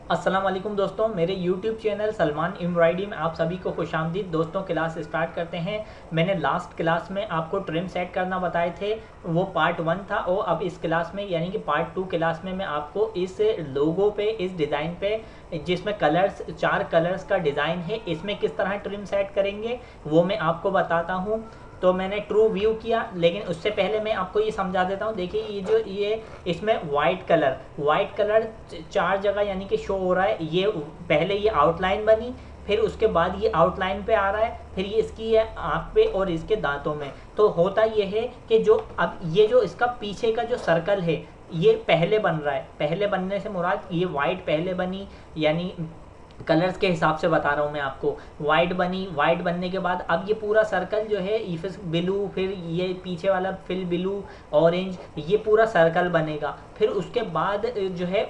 अस्सलाम वालेकुम दोस्तों, मेरे YouTube चैनल सलमान एम्ब्रॉयडरी में आप सभी को खुशामदीद। दोस्तों, क्लास स्टार्ट करते हैं। मैंने लास्ट क्लास में आपको ट्रिम सेट करना बताए थे, वो पार्ट 1 था। और अब इस क्लास में यानी कि पार्ट 2 क्लास में मैं आपको इस लोगो पे, इस डिज़ाइन पे, जिसमें कलर्स 4 कलर्स का डिज़ाइन है, इसमें किस तरह ट्रिम सेट करेंगे वो मैं आपको बताता हूँ। तो मैंने ट्रू व्यू किया, लेकिन उससे पहले मैं आपको ये समझा देता हूँ। देखिए, ये इसमें वाइट कलर 4 जगह यानी कि शो हो रहा है। ये पहले ये आउटलाइन बनी, फिर उसके बाद ये आउटलाइन पे आ रहा है, फिर ये इसकी है आँख पे और इसके दांतों में। तो होता ये है कि जो अब ये जो इसका पीछे का जो सर्कल है ये पहले बन रहा है। पहले बनने से मुराद ये वाइट पहले बनी, यानी कलर्स के हिसाब से बता रहा हूँ मैं आपको। वाइट बनी, वाइट बनने के बाद अब ये पूरा सर्कल जो है इफ ब्लू, फिर ये पीछे वाला फिल ब्लू, ऑरेंज, ये पूरा सर्कल बनेगा। फिर उसके बाद जो है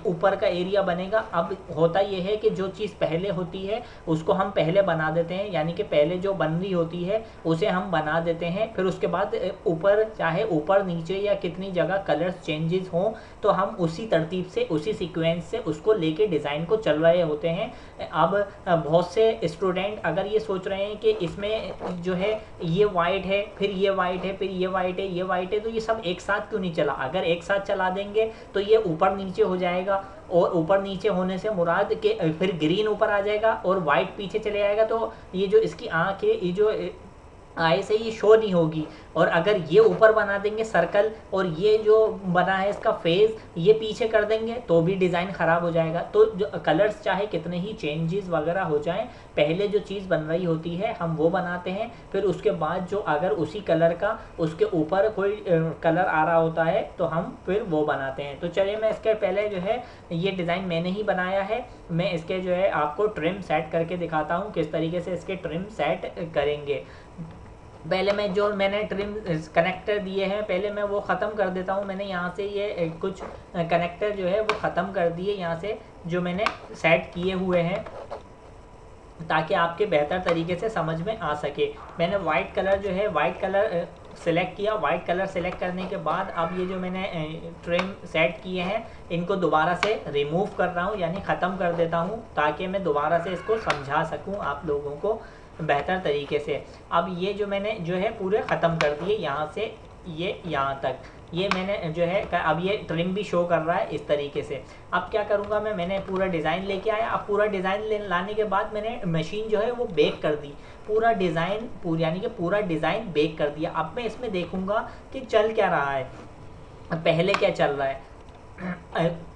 ऊपर का एरिया बनेगा। अब होता ये है कि जो चीज़ पहले होती है उसको हम पहले बना देते हैं, यानी कि पहले जो बन रही होती है उसे हम बना देते हैं। फिर उसके बाद ऊपर, चाहे ऊपर नीचे या कितनी जगह कलर्स चेंजेस हों, तो हम उसी तरतीब से, उसी सीक्वेंस से उसको लेके डिज़ाइन को चल रहे होते हैं। अब बहुत से स्टूडेंट अगर ये सोच रहे हैं कि इसमें जो है ये वाइट है, फिर ये वाइट है, फिर ये वाइट है, ये वाइट है, तो ये सब एक साथ क्यों नहीं चला? अगर एक साथ चला देंगे तो ये ऊपर नीचे हो जाएगा। और ऊपर नीचे होने से मुराद के फिर ग्रीन ऊपर आ जाएगा और वाइट पीछे चले जाएगा। तो ये जो इसकी आँख है, ये जो आए से ये शो नहीं होगी। और अगर ये ऊपर बना देंगे सर्कल और ये जो बना है इसका फेस ये पीछे कर देंगे तो भी डिज़ाइन ख़राब हो जाएगा। तो जो कलर्स चाहे कितने ही चेंजेस वगैरह हो जाएं, पहले जो चीज़ बन रही होती है हम वो बनाते हैं। फिर उसके बाद जो अगर उसी कलर का उसके ऊपर कोई कलर आ रहा होता है तो हम फिर वो बनाते हैं। तो चलिए, मैं इसके पहले जो है ये डिज़ाइन मैंने ही बनाया है, मैं इसके जो है आपको ट्रिम सेट करके दिखाता हूँ किस तरीके से इसके ट्रिम सेट करेंगे। पहले मैंने ट्रिम कनेक्टर दिए हैं, पहले मैं वो ख़त्म कर देता हूँ। मैंने यहाँ से ये कुछ कनेक्टर जो है वो ख़त्म कर दिए यहाँ से, जो मैंने सेट किए हुए हैं, ताकि आपके बेहतर तरीके से समझ में आ सके। मैंने वाइट कलर जो है, वाइट कलर सेलेक्ट किया। वाइट कलर सेलेक्ट करने के बाद अब ये जो मैंने ट्रिम सेट किए हैं इनको दोबारा से रिमूव कर रहा हूँ, यानी ख़त्म कर देता हूँ, ताकि मैं दोबारा से इसको समझा सकूँ आप लोगों को बेहतर तरीके से। अब ये जो मैंने जो है पूरे ख़त्म कर दिए, यहाँ से ये यहाँ तक, ये मैंने जो है अब ये ट्रिम भी शो कर रहा है इस तरीके से। अब क्या करूँगा मैंने पूरा डिज़ाइन लेके आया। अब पूरा डिज़ाइन लाने के बाद मैंने मशीन जो है वो बेक कर दी, पूरा डिज़ाइन यानी कि पूरा डिज़ाइन बेक कर दिया। अब मैं इसमें देखूँगा कि चल क्या रहा है, पहले क्या चल रहा है।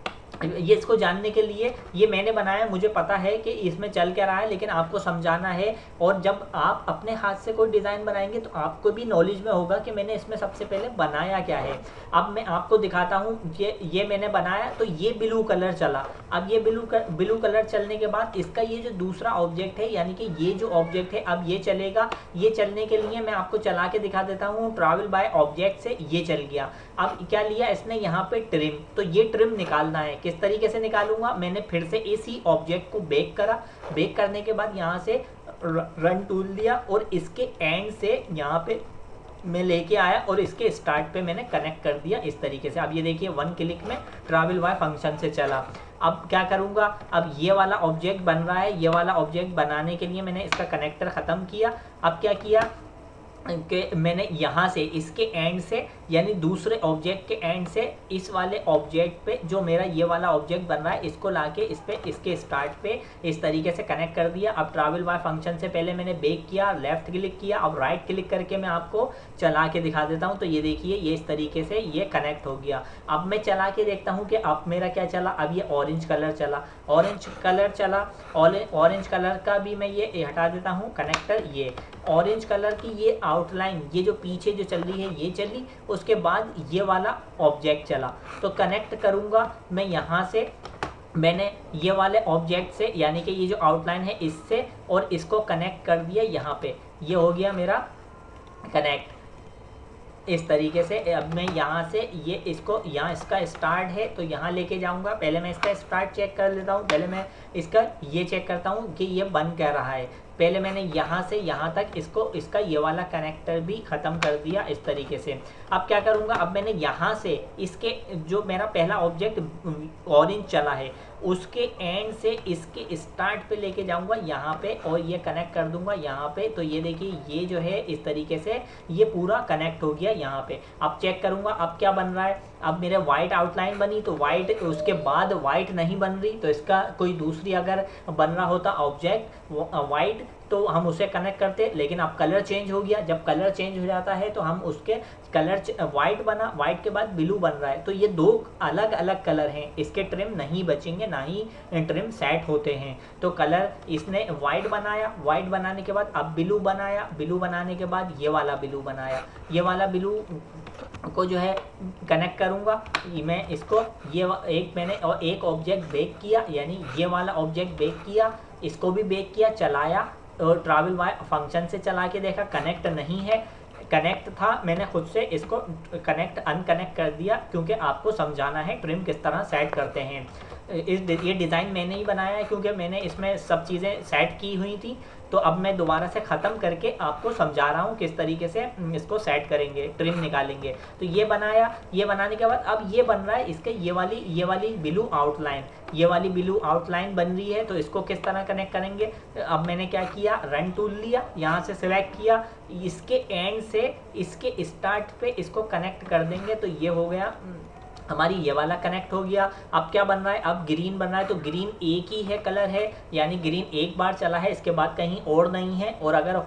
ये इसको जानने के लिए ये मैंने बनाया, मुझे पता है कि इसमें चल क्या रहा है, लेकिन आपको समझाना है। और जब आप अपने हाथ से कोई डिज़ाइन बनाएंगे तो आपको भी नॉलेज में होगा कि मैंने इसमें सबसे पहले बनाया क्या है। अब मैं आपको दिखाता हूँ, ये मैंने बनाया तो ये ब्लू कलर चला। अब ये ब्लू कलर चलने के बाद इसका ये जो दूसरा ऑब्जेक्ट है, यानी कि ये जो ऑब्जेक्ट है अब ये चलेगा। ये चलने के लिए मैं आपको चला के दिखा देता हूँ। ट्रैवल बाय ऑब्जेक्ट से ये चल गया। अब क्या लिया इसने यहाँ पे ट्रिम, तो ये ट्रिम निकालना है। किस तरीके से निकालूंगा, मैंने फिर से इसी ऑब्जेक्ट को बेक करा। बेक करने के बाद यहाँ से रन टूल लिया और इसके एंड से यहाँ पे मैं लेके आया और इसके स्टार्ट पे मैंने कनेक्ट कर दिया इस तरीके से। अब ये देखिए 1 क्लिक में ट्रैवल बाय फंक्शन से चला। अब क्या करूँगा, अब ये वाला ऑब्जेक्ट बन रहा है। ये वाला ऑब्जेक्ट बनाने के लिए मैंने इसका कनेक्टर ख़त्म किया। अब क्या किया कि मैंने यहाँ से इसके एंड से, यानी दूसरे ऑब्जेक्ट के एंड से इस वाले ऑब्जेक्ट पे, जो मेरा ये वाला ऑब्जेक्ट बन रहा है, इसको लाके इस पे, इसके स्टार्ट पे इस तरीके से कनेक्ट कर दिया। अब ट्रैवल बाय फंक्शन से पहले मैंने बेक किया, लेफ्ट क्लिक किया। अब राइट क्लिक करके मैं आपको चला के दिखा देता हूँ। तो ये देखिए, ये इस तरीके से ये कनेक्ट हो गया। अब मैं चला के देखता हूँ कि अब मेरा क्या चला। अब ये ऑरेंज कलर चला, ऑरेंज कलर चला। ऑरेंज कलर का भी मैं ये हटा देता हूँ कनेक्टर। ये ऑरेंज कलर की ये आउटलाइन, ये जो पीछे जो चल रही है ये चली, उसके बाद ये वाला ऑब्जेक्ट चला। तो कनेक्ट करूँगा मैं यहाँ से, मैंने ये वाले ऑब्जेक्ट से, यानी कि ये जो आउटलाइन है इससे, और इसको कनेक्ट कर दिया यहाँ पे। ये हो गया मेरा कनेक्ट इस तरीके से। अब मैं यहाँ से ये इसको, यहाँ इसका स्टार्ट है तो यहाँ लेके जाऊँगा। पहले मैं इसका स्टार्ट चेक कर लेता हूँ, पहले मैं इसका ये चेक करता हूँ कि ये बन क्या रहा है। पहले मैंने यहाँ से यहाँ तक इसका ये वाला कनेक्टर भी ख़त्म कर दिया इस तरीके से। अब क्या करूँगा, अब मैंने यहाँ से इसके जो मेरा पहला ऑब्जेक्ट ऑरेंज चला है, उसके एंड से इसके स्टार्ट पे लेके जाऊंगा यहाँ पे और ये कनेक्ट कर दूंगा यहाँ पे। तो ये देखिए ये जो है इस तरीके से ये पूरा कनेक्ट हो गया यहाँ पे। अब चेक करूंगा अब क्या बन रहा है। अब मेरे वाइट आउटलाइन बनी तो वाइट, उसके बाद वाइट नहीं बन रही, तो इसका कोई दूसरी अगर बन रहा होता ऑब्जेक्ट वाइट तो हम उसे कनेक्ट करते, लेकिन अब कलर चेंज हो गया। जब कलर चेंज हो जाता है तो हम उसके कलर वाइट बना, वाइट के बाद ब्लू बन रहा है, तो ये दो अलग अलग कलर हैं, इसके ट्रिम नहीं बचेंगे, ना ही ट्रिम सेट होते हैं। तो कलर इसने वाइट बनाया, वाइट बनाने के बाद अब ब्लू बनाया, ब्लू बनाने के बाद ये वाला ब्लू बनाया। ये वाला ब्लू को जो है कनेक्ट करूंगा मैं इसको, ये मैंने और एक ऑब्जेक्ट बेक किया, यानी ये वाला ऑब्जेक्ट बेक किया, इसको भी बेक किया, चलाया और ट्रैवल बाय फंक्शन से चला के देखा कनेक्ट नहीं है। कनेक्ट था, मैंने खुद से इसको कनेक्ट अनकनेक्ट कर दिया, क्योंकि आपको समझाना है ट्रिम किस तरह सेट करते हैं। ये डिज़ाइन मैंने ही बनाया है, क्योंकि मैंने इसमें सब चीज़ें सेट की हुई थी। तो अब मैं दोबारा से ख़त्म करके आपको समझा रहा हूँ किस तरीके से इसको सेट करेंगे, ट्रिम निकालेंगे। तो ये बनाया, ये बनाने के बाद अब ये बन रहा है इसके ये वाली ब्लू आउटलाइन, ये वाली ब्लू आउटलाइन बन रही है। तो इसको किस तरह कनेक्ट करेंगे। अब मैंने क्या किया, रन टूल लिया, यहाँ से सिलेक्ट किया, इसके एंड से इसके स्टार्ट पे इसको कनेक्ट कर देंगे। तो ये हो गया हमारी, ये वाला कनेक्ट हो गया। अब क्या बन रहा है, अब ग्रीन बन रहा है। तो ग्रीन एक ही है कलर है, यानी ग्रीन एक बार चला है, इसके बाद कहीं और नहीं है। और अगर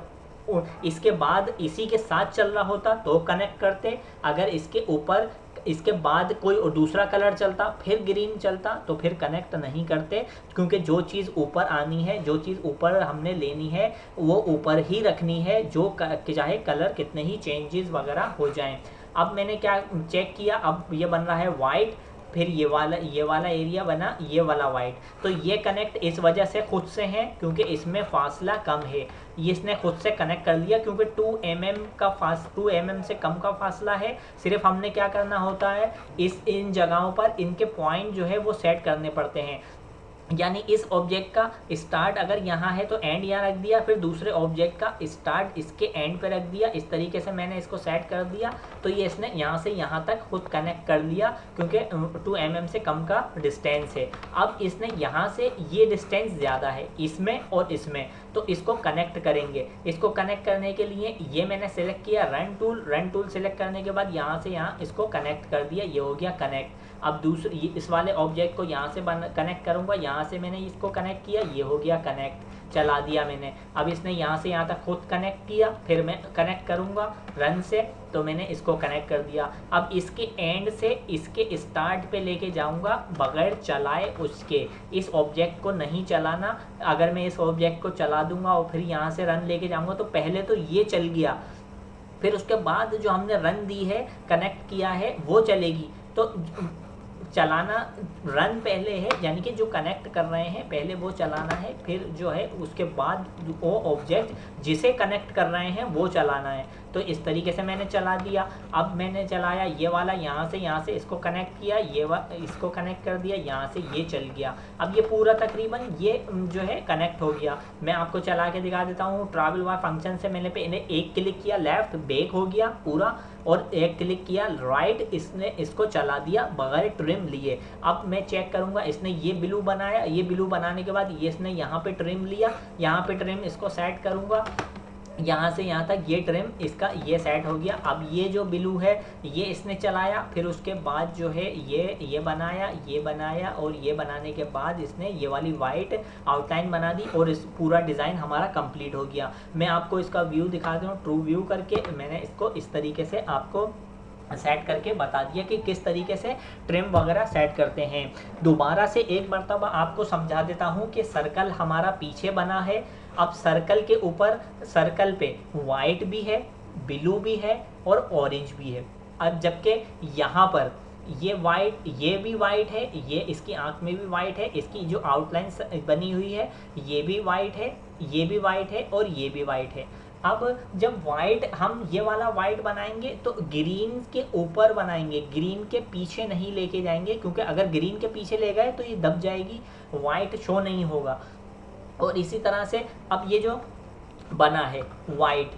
इसके बाद इसी के साथ चल रहा होता तो कनेक्ट करते, अगर इसके ऊपर इसके बाद कोई और दूसरा कलर चलता फिर ग्रीन चलता तो फिर कनेक्ट नहीं करते, क्योंकि जो चीज़ ऊपर आनी है, जो चीज़ ऊपर हमने लेनी है वो ऊपर ही रखनी है, जो चाहे कलर कितने ही चेंजेस वगैरह हो जाएं। अब मैंने क्या चेक किया, अब ये बन रहा है वाइट, फिर ये वाला एरिया बना, ये वाला वाइट। तो ये कनेक्ट इस वजह से खुद से है क्योंकि इसमें फासला कम है, ये इसने खुद से कनेक्ट कर लिया, क्योंकि 2 mm से कम का फासला है। सिर्फ हमने क्या करना होता है, इन जगहों पर इनके पॉइंट जो है वो सेट करने पड़ते हैं। यानी इस ऑब्जेक्ट का स्टार्ट अगर यहाँ है तो एंड यहाँ रख दिया, फिर दूसरे ऑब्जेक्ट का स्टार्ट इसके एंड पे रख दिया। इस तरीके से मैंने इसको सेट कर दिया, तो ये इसने यहाँ से यहाँ तक खुद कनेक्ट कर लिया, क्योंकि 2 mm से कम का डिस्टेंस है। अब इसने यहाँ से ये डिस्टेंस ज़्यादा है इसमें और इसमें, तो इसको कनेक्ट करेंगे। इसको कनेक्ट करने के लिए ये मैंने सेलेक्ट किया रन टूल सेलेक्ट करने के बाद यहाँ से यहाँ इसको कनेक्ट कर दिया, ये हो गया कनेक्ट। अब दूसरी इस वाले ऑब्जेक्ट को यहाँ से कनेक्ट करूँगा, यहाँ से मैंने इसको कनेक्ट किया, ये हो गया कनेक्ट, चला दिया मैंने। अब इसने यहाँ से यहाँ तक खुद कनेक्ट किया, फिर मैं कनेक्ट करूँगा रन से, तो मैंने इसको कनेक्ट कर दिया। अब इसके एंड से इसके स्टार्ट पे लेके जाऊँगा बगैर चलाए उसके, इस ऑब्जेक्ट को नहीं चलाना। अगर मैं इस ऑब्जेक्ट को चला दूँगा और फिर यहाँ से रन लेके जाऊँगा तो पहले तो ये चल गया, फिर उसके बाद जो हमने रन दी है, कनेक्ट किया है, वो चलेगी। तो चलाना रन पहले है, यानी कि जो कनेक्ट कर रहे हैं पहले वो चलाना है, फिर जो है उसके बाद वो ऑब्जेक्ट जिसे कनेक्ट कर रहे हैं वो चलाना है। तो इस तरीके से मैंने चला दिया। अब मैंने चलाया ये वाला, यहाँ से इसको कनेक्ट किया, इसको कनेक्ट कर दिया, यहाँ से ये चल गया। अब ये पूरा तकरीबन ये जो है कनेक्ट हो गया। मैं आपको चला के दिखा देता हूँ। ट्रैवल बाय फंक्शन से मैंने पहले एक क्लिक किया लेफ्ट, बेक हो गया पूरा, और एक क्लिक किया राइट, इसने इसको चला दिया बगैर ट्रिम लिए। अब मैं चेक करूंगा, इसने ये ब्लू बनाया, ये ब्लू बनाने के बाद ये इसने यहाँ पे ट्रिम लिया, यहाँ पे ट्रिम इसको सेट करूंगा, यहाँ से यहाँ तक ये ट्रिम इसका ये सेट हो गया। अब ये जो ब्लू है ये इसने चलाया, फिर उसके बाद जो है ये बनाया और ये बनाने के बाद इसने ये वाली वाइट आउटलाइन बना दी और इस पूरा डिज़ाइन हमारा कंप्लीट हो गया। मैं आपको इसका व्यू दिखाता हूँ, ट्रू व्यू करके मैंने इसको इस तरीके से आपको सेट करके बता दिया कि किस तरीके से ट्रिम वगैरह सेट करते हैं। दोबारा से एक मरतबा आपको समझा देता हूँ कि सर्कल हमारा पीछे बना है। अब सर्कल के ऊपर, सर्कल पे वाइट भी है, ब्लू भी है और ऑरेंज भी है। अब जबकि यहाँ पर ये वाइट, ये भी वाइट है, ये इसकी आँख में भी वाइट है, इसकी जो आउटलाइन बनी हुई है ये भी वाइट है, ये भी वाइट है और ये भी वाइट है। अब जब वाइट हम ये वाला वाइट बनाएंगे तो ग्रीन के ऊपर बनाएंगे, ग्रीन के पीछे नहीं लेके जाएंगे, क्योंकि अगर ग्रीन के पीछे ले गए तो ये दब जाएगी, वाइट शो नहीं होगा। और इसी तरह से अब ये जो बना है वाइट,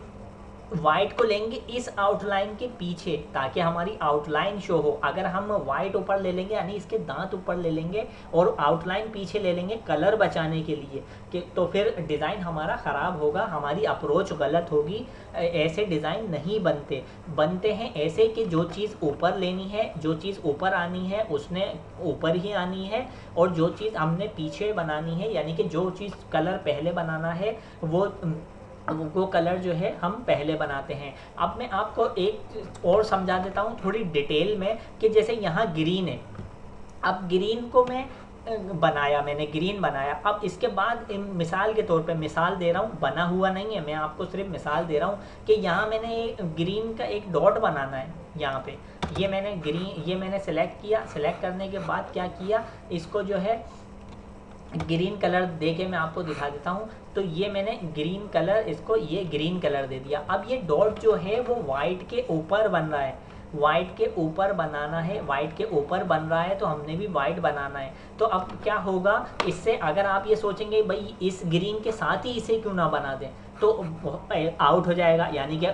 वाइट को लेंगे इस आउटलाइन के पीछे ताकि हमारी आउटलाइन शो हो। अगर हम वाइट ऊपर ले लेंगे यानी इसके दांत ऊपर ले लेंगे और आउटलाइन पीछे ले लेंगे कलर बचाने के लिए कि तो फिर डिज़ाइन हमारा ख़राब होगा, हमारी अप्रोच गलत होगी। ऐसे डिज़ाइन नहीं बनते हैं ऐसे कि जो चीज़ ऊपर लेनी है, जो चीज़ ऊपर आनी है उसने ऊपर ही आनी है, और जो चीज़ हमने पीछे बनानी है यानी कि जो चीज़ कलर पहले बनाना है वो कलर जो है हम पहले बनाते हैं। अब मैं आपको एक और समझा देता हूँ थोड़ी डिटेल में कि जैसे यहाँ ग्रीन है, अब ग्रीन को मैंने ग्रीन बनाया। अब इसके बाद मिसाल के तौर पे मिसाल दे रहा हूँ, बना हुआ नहीं है, मैं आपको सिर्फ मिसाल दे रहा हूँ कि यहाँ मैंने ग्रीन का एक डॉट बनाना है। यहाँ पे ये मैंने सेलेक्ट किया। सेलेक्ट करने के बाद क्या किया, इसको जो है ग्रीन कलर दे के मैं आपको दिखा देता हूँ। तो ये मैंने ग्रीन कलर, इसको ये ग्रीन कलर दे दिया। अब ये डॉट जो है वो वाइट के ऊपर बन रहा है, वाइट के ऊपर बनाना है, वाइट के ऊपर बन रहा है तो हमने भी वाइट बनाना है। तो अब क्या होगा इससे, अगर आप ये सोचेंगे भाई इस ग्रीन के साथ ही इसे क्यों ना बना दें तो आउट हो जाएगा। यानी कि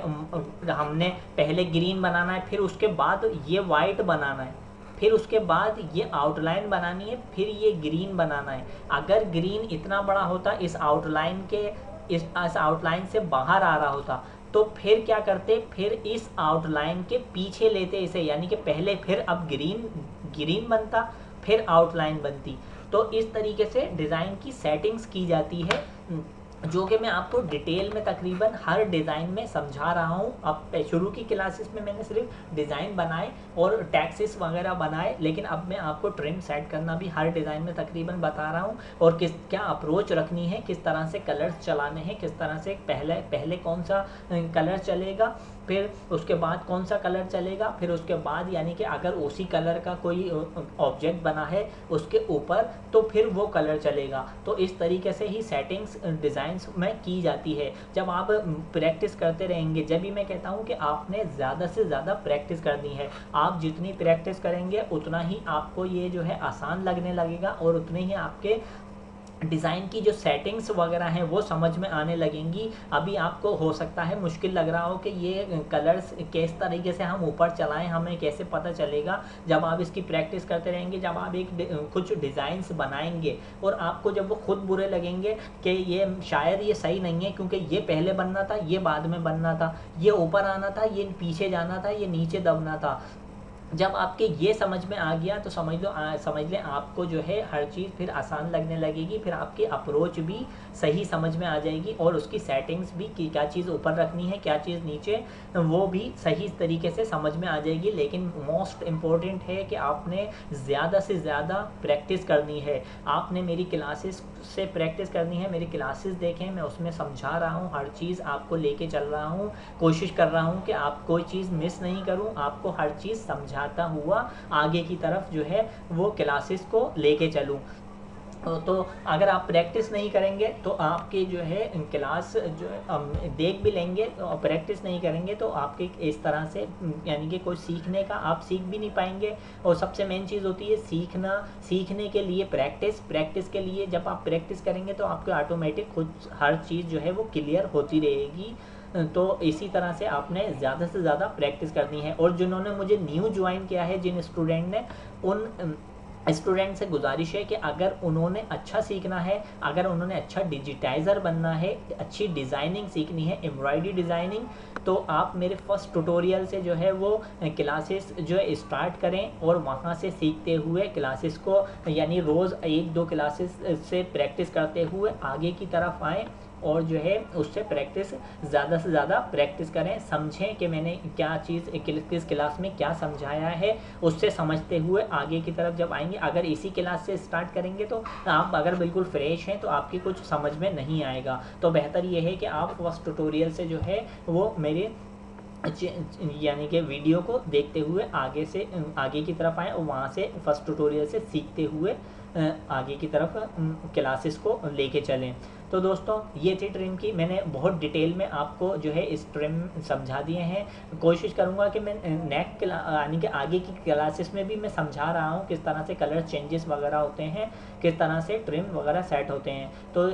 हमने पहले ग्रीन बनाना है, फिर उसके बाद ये वाइट बनाना है, फिर उसके बाद ये आउटलाइन बनानी है, फिर ये ग्रीन बनाना है। अगर ग्रीन इतना बड़ा होता, इस आउटलाइन से बाहर आ रहा होता तो फिर क्या करते, फिर इस आउटलाइन के पीछे लेते इसे, यानी कि पहले फिर अब ग्रीन बनता फिर आउटलाइन बनती। तो इस तरीके से डिज़ाइन की सेटिंग्स की जाती है, जो कि मैं आपको डिटेल में तकरीबन हर डिज़ाइन में समझा रहा हूँ। अब शुरू की क्लासेस में मैंने सिर्फ डिज़ाइन बनाए और टैक्सेस वगैरह बनाए, लेकिन अब मैं आपको ट्रिम सेट करना भी हर डिज़ाइन में तकरीबन बता रहा हूँ, और क्या अप्रोच रखनी है, किस तरह से कलर्स चलाने हैं, किस तरह से पहले कौन सा कलर चलेगा, फिर उसके बाद कौन सा कलर चलेगा, फिर उसके बाद यानी कि अगर उसी कलर का कोई ऑब्जेक्ट बना है उसके ऊपर तो फिर वो कलर चलेगा। तो इस तरीके से ही सेटिंग्स डिज़ाइंस में की जाती है। जब आप प्रैक्टिस करते रहेंगे, जब भी मैं कहता हूँ कि आपने ज़्यादा से ज़्यादा प्रैक्टिस करनी है, आप जितनी प्रैक्टिस करेंगे उतना ही आपको ये जो है आसान लगने लगेगा और उतने ही आपके डिज़ाइन की जो सेटिंग्स वगैरह हैं वो समझ में आने लगेंगी। अभी आपको हो सकता है मुश्किल लग रहा हो कि ये कलर्स किस तरीके से हम ऊपर चलाएं, हमें कैसे पता चलेगा। जब आप इसकी प्रैक्टिस करते रहेंगे, जब आप कुछ डिज़ाइंस बनाएंगे और आपको जब वो खुद बुरे लगेंगे कि ये शायद ये सही नहीं है क्योंकि ये पहले बनना था, ये बाद में बनना था, ये ऊपर आना था, ये पीछे जाना था, ये नीचे दबना था, जब आपके ये समझ में आ गया तो समझ लें आपको जो है हर चीज़ फिर आसान लगने लगेगी। फिर आपकी अप्रोच भी सही समझ में आ जाएगी और उसकी सेटिंग्स भी कि क्या चीज़ ऊपर रखनी है, क्या चीज़ नीचे, वो भी सही तरीके से समझ में आ जाएगी। लेकिन मोस्ट इम्पॉर्टेंट है कि आपने ज़्यादा से ज़्यादा प्रैक्टिस करनी है। आपने मेरी क्लासेस से प्रैक्टिस करनी है, मेरी क्लासेस देखें, मैं उसमें समझा रहा हूँ, हर चीज़ आपको लेके चल रहा हूँ, कोशिश कर रहा हूँ कि आप कोई चीज़ मिस नहीं करूँ, आपको हर चीज़ समझाता हुआ आगे की तरफ जो है वो क्लासेस को लेके चलूँ। तो अगर आप प्रैक्टिस नहीं करेंगे तो आपके जो है क्लास जो देख भी लेंगे और प्रैक्टिस नहीं करेंगे तो आपके इस तरह से यानी कि कोई सीखने का आप सीख भी नहीं पाएंगे। और सबसे मेन चीज़ होती है सीखने के लिए प्रैक्टिस के लिए जब आप प्रैक्टिस करेंगे तो आपको ऑटोमेटिक खुद हर चीज़ जो है वो क्लियर होती रहेगी। तो इसी तरह से आपने ज़्यादा से ज़्यादा प्रैक्टिस करनी है। और जिन्होंने मुझे न्यू ज्वाइन किया है, जिन स्टूडेंट ने, उन स्टूडेंट से गुजारिश है कि अगर उन्होंने अच्छा सीखना है, अगर उन्होंने अच्छा डिजिटाइज़र बनना है, अच्छी डिज़ाइनिंग सीखनी है, एम्ब्रॉयडरी डिज़ाइनिंग, तो आप मेरे फर्स्ट ट्यूटोरियल से जो है वो क्लासेस जो है स्टार्ट करें और वहाँ से सीखते हुए क्लासेस को यानी रोज़ 1-2 क्लासेस से प्रैक्टिस करते हुए आगे की तरफ आएँ और जो है उससे प्रैक्टिस ज़्यादा से ज़्यादा प्रैक्टिस करें। समझें कि मैंने क्या चीज़ किस क्लास में क्या समझाया है, उससे समझते हुए आगे की तरफ जब आएंगे, अगर इसी क्लास से स्टार्ट करेंगे तो आप अगर बिल्कुल फ्रेश हैं तो आपकी कुछ समझ में नहीं आएगा। तो बेहतर ये है कि आप फर्स्ट ट्यूटोरियल से जो है वो मेरे यानी कि वीडियो को देखते हुए आगे की तरफ आएँ और वहाँ से फर्स्ट ट्यूटोरियल से सीखते हुए आगे की तरफ क्लासेस को लेके चलें। तो दोस्तों ये थी ट्रिम की, मैंने बहुत डिटेल में आपको जो है इस ट्रिम समझा दिए हैं। कोशिश करूँगा कि मैं नेक्स्ट यानी कि आगे की क्लासेस में भी मैं समझा रहा हूँ किस तरह से कलर चेंजेस वगैरह होते हैं, किस तरह से ट्रिम वगैरह सेट होते हैं। तो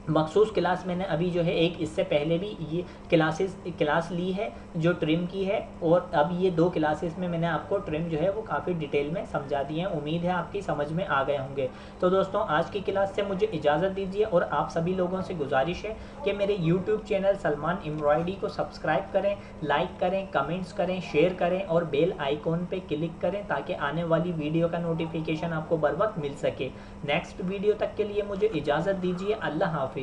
मखसूस क्लास मैंने अभी जो है एक इससे पहले भी ये क्लास ली है जो ट्रिम की है, और अब ये 2 क्लासेस में मैंने आपको ट्रिम जो है वो काफ़ी डिटेल में समझा दिए हैं। उम्मीद है आपकी समझ में आ गए होंगे। तो दोस्तों आज की क्लास से मुझे इजाज़त दीजिए, और आप सभी लोगों से गुजारिश है कि मेरे यूट्यूब चैनल सलमान एम्ब्रॉयडरी को सब्सक्राइब करें, लाइक करें, कमेंट्स करें, शेयर करें और बेल आइकॉन पर क्लिक करें ताकि आने वाली वीडियो का नोटिफिकेशन आपको बर वक्त मिल सके। नेक्स्ट वीडियो तक के लिए मुझे इजाज़त दीजिए। अल्लाह हाफिज़।